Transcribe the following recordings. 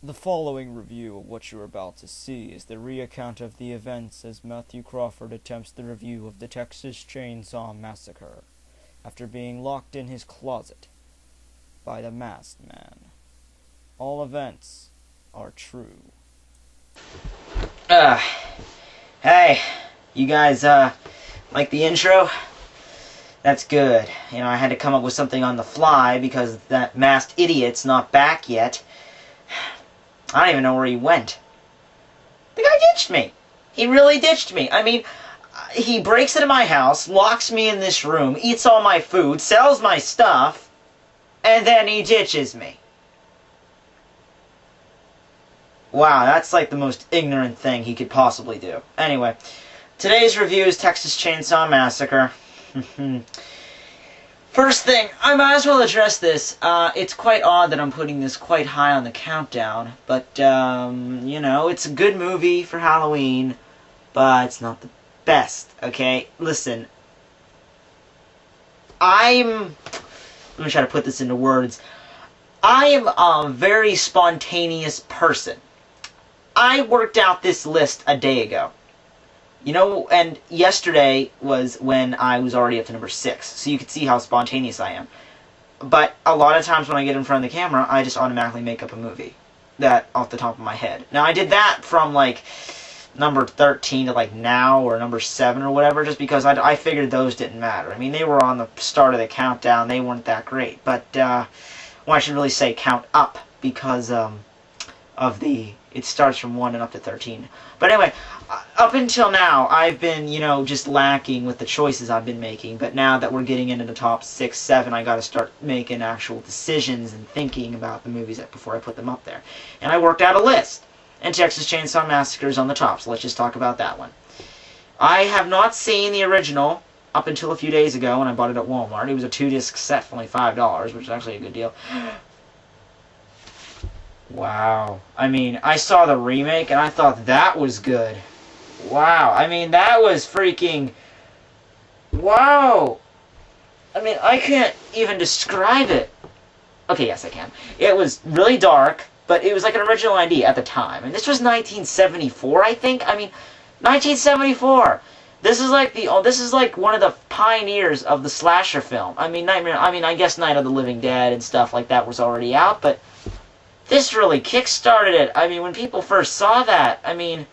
The following review of what you're about to see is the reaccount of the events as Matthew Crawford attempts the review of the Texas Chainsaw Massacre after being locked in his closet by the masked man. All events are true. Hey, you guys, like the intro? That's good. You know, I had to come up with something on the fly because that masked idiot's not back yet. I don't even know where he went. The guy ditched me. He really ditched me. I mean, he breaks into my house, locks me in this room, eats all my food, sells my stuff, and then he ditches me. Wow, that's like the most ignorant thing he could possibly do. Anyway, today's review is Texas Chainsaw Massacre. First thing, I might as well address this. It's quite odd that I'm putting this quite high on the countdown, but, you know, it's a good movie for Halloween, but it's not the best, okay? Listen, let me try to put this into words. I am a very spontaneous person. I worked out this list a day ago. You know, and yesterday was when I was already up to number 6, so you can see how spontaneous I am. But a lot of times when I get in front of the camera, I just automatically make up a movie. That off the top of my head. Now, I did that from, like, number 13 to, like, now, or number 7 or whatever, just because I figured those didn't matter. I mean, they were on the start of the countdown, they weren't that great. But, well, I should really say count up, because, it starts from 1 and up to 13. But anyway, up until now, I've been, you know, just lacking with the choices I've been making. But now that we're getting into the top 6, 7, I gotta start making actual decisions and thinking about the movies before I put them up there. And I worked out a list. And Texas Chainsaw Massacre is on the top, so let's just talk about that one. I have not seen the original up until a few days ago when I bought it at Walmart. It was a 2-disc set for only $5, which is actually a good deal. Wow. I mean, I saw the remake and I thought that was good. Wow. I mean, that was freaking... Wow. I mean, I can't even describe it. Okay, yes, I can. It was really dark, but it was like an original idea at the time. And this was 1974, I think. I mean, 1974. This is like one of the pioneers of the slasher film. I mean, I guess Night of the Living Dead and stuff like that was already out, but this really kick-started it. I mean, when people first saw that, I mean,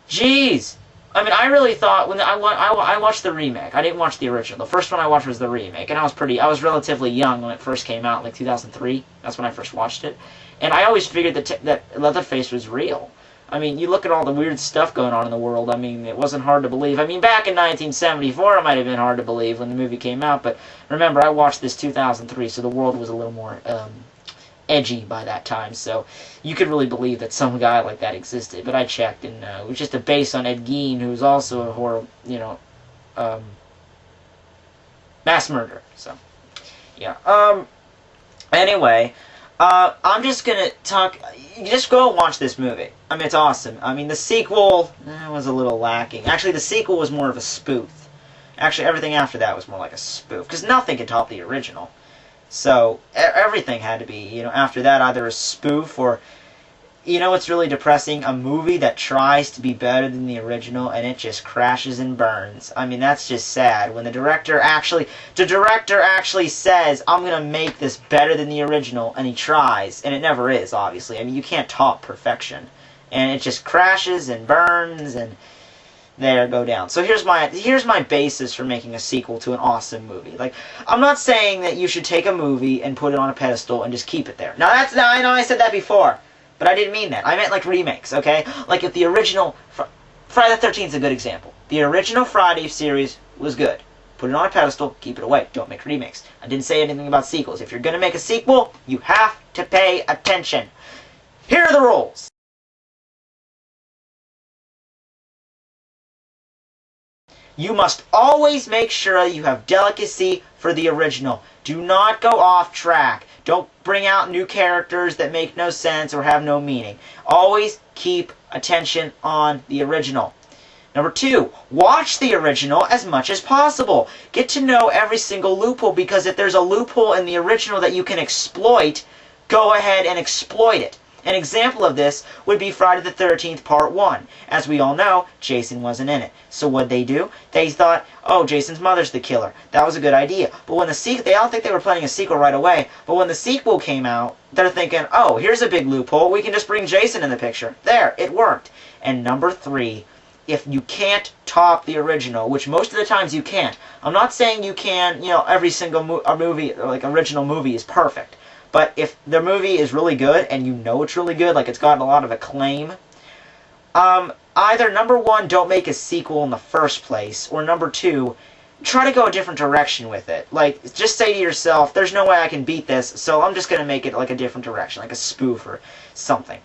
geez. I mean, I really thought, when I watched the remake. I didn't watch the original. The first one I watched was the remake, and I was relatively young when it first came out, like 2003. That's when I first watched it. And I always figured that Leatherface was real. I mean, you look at all the weird stuff going on in the world, I mean, it wasn't hard to believe. I mean, back in 1974, it might have been hard to believe when the movie came out, but remember, I watched this 2003, so the world was a little more edgy by that time, so you could really believe that some guy like that existed. But I checked, and it was just a base on Ed Gein, who's also a horror, you know, mass murderer. So, yeah. Anyway, I'm just gonna talk. Just go and watch this movie. I mean, it's awesome. I mean, the sequel was a little lacking. Actually, the sequel was more of a spoof. Actually, everything after that was more like a spoof, because nothing could top the original. So, everything had to be, you know, after that, either a spoof or, you know what's really depressing? A movie that tries to be better than the original and it just crashes and burns. I mean, that's just sad. When the director actually says, I'm going to make this better than the original, and he tries, and it never is, obviously. I mean, you can't top perfection. And it just crashes and burns and there go down. So here's my basis for making a sequel to an awesome movie. Like, I'm not saying that you should take a movie and put it on a pedestal and just keep it there. Now I know I said that before, but I didn't mean that. I meant like remakes, okay? Like if the original Friday the 13th is a good example. The original Friday series was good. Put it on a pedestal, keep it away. Don't make remakes. I didn't say anything about sequels. If you're going to make a sequel, you have to pay attention. Here are the rules. You must always make sure you have delicacy for the original. Do not go off track. Don't bring out new characters that make no sense or have no meaning. Always keep attention on the original. Number 2, watch the original as much as possible. Get to know every single loophole, because if there's a loophole in the original that you can exploit, go ahead and exploit it. An example of this would be Friday the 13th Part 1. As we all know, Jason wasn't in it. So what'd they do? They thought, oh, Jason's mother's the killer. That was a good idea. But when they all think they were planning a sequel right away, but when the sequel came out, they're thinking, oh, here's a big loophole. We can just bring Jason in the picture. There, it worked. And number 3, if you can't top the original, which most of the times you can't. I'm not saying you can, every single movie, like original movie is perfect. But if the movie is really good, and you know it's really good, like it's gotten a lot of acclaim, either number 1, don't make a sequel in the first place, or number 2, try to go a different direction with it. Like, just say to yourself, there's no way I can beat this, so I'm just going to make it like a different direction, like a spoof or something.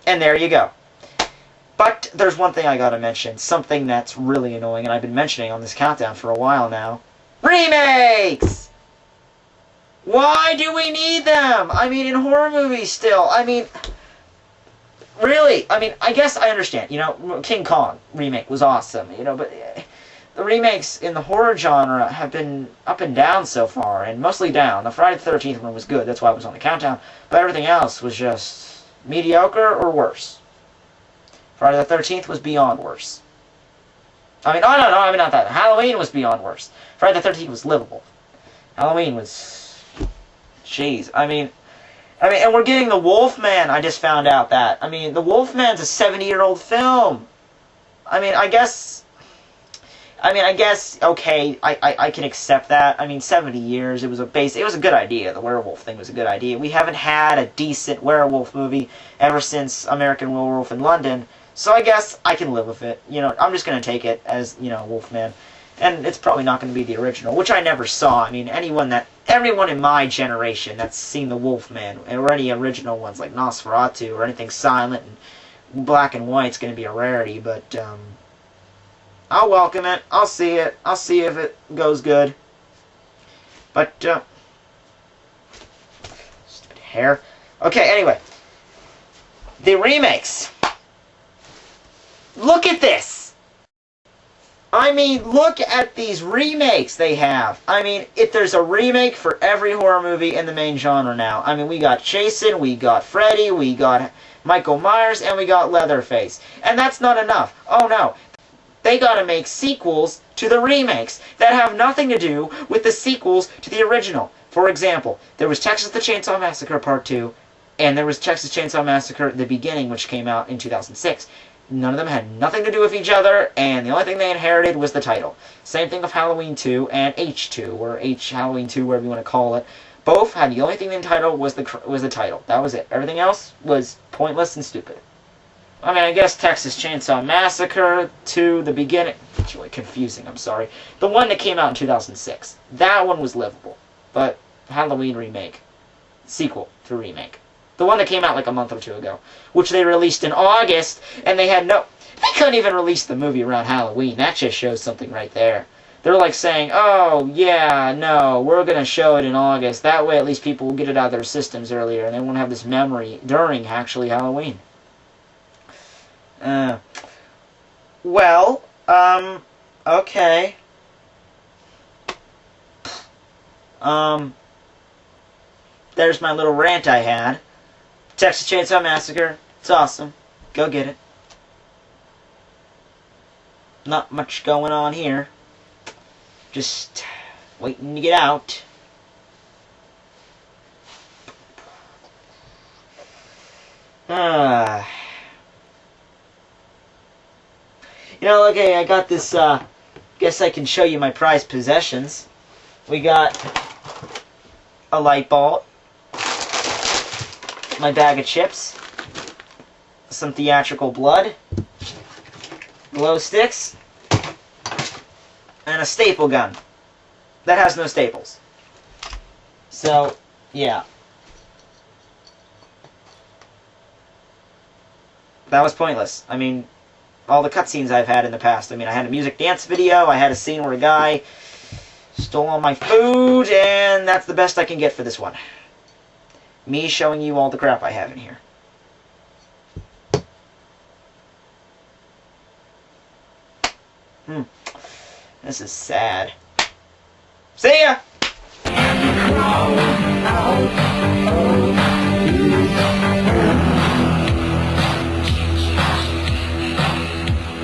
And there you go. But there's one thing I gotta mention, something that's really annoying, and I've been mentioning on this countdown for a while now. Remakes! Why do we need them? I mean, in horror movies still. I mean, really? I mean, I guess I understand. King Kong remake was awesome, but the remakes in the horror genre have been up and down so far, and mostly down. The Friday the 13th one was good, that's why it was on the countdown, but everything else was just mediocre or worse. Friday the 13th was beyond worse. I mean, not that. Halloween was beyond worse. Friday the 13th was livable. Halloween was... Jeez. I mean, and we're getting the Wolfman, I just found out that. I mean, the Wolfman's a 70-year-old film. I guess, okay, I can accept that. 70 years, it was a good idea. The werewolf thing was a good idea. We haven't had a decent werewolf movie ever since American Werewolf in London. So I guess I can live with it. I'm just going to take it as, Wolfman. And it's probably not going to be the original, which I never saw. Everyone in my generation that's seen the Wolfman, or any original ones like Nosferatu, or anything silent and black and white's going to be a rarity, but, I'll welcome it. I'll see it. I'll see if it goes good. But, stupid hair. Okay, anyway. The remakes. Look at this! Look at these remakes they have. If there's a remake for every horror movie in the main genre now. We got Jason, we got Freddy, we got Michael Myers, and we got Leatherface. And that's not enough. Oh no. They gotta make sequels to the remakes that have nothing to do with the sequels to the original. For example, there was Texas the Chainsaw Massacre Part 2, and there was Texas Chainsaw Massacre The Beginning, which came out in 2006. None of them had nothing to do with each other, and the only thing they inherited was the title. Same thing with Halloween 2 and H2, or Halloween 2, whatever you want to call it. Both had the only thing in the title was the title. That was it. Everything else was pointless and stupid. I guess Texas Chainsaw Massacre 2, The Beginning... It's really confusing, I'm sorry. The one that came out in 2006. That one was livable. But Halloween remake. Sequel to remake. The one that came out like a month or 2 ago, which they released in August, and they couldn't even release the movie around Halloween. That just shows something right there. They're like saying, oh, yeah, no, we're going to show it in August. That way at least people will get it out of their systems earlier, and they won't have this memory during, actually, Halloween. Okay. There's my little rant I had. Texas Chainsaw Massacre. It's awesome. Go get it. Not much going on here. Just waiting to get out. Okay, I got this, guess I can show you my prized possessions. We got a light bulb, my bag of chips, some theatrical blood, glow sticks, and a staple gun that has no staples. So, yeah. That was pointless. All the cutscenes I've had in the past. I had a music dance video, I had a scene where a guy stole all my food, and that's the best I can get for this one. Me showing you all the crap I have in here. This is sad. See ya!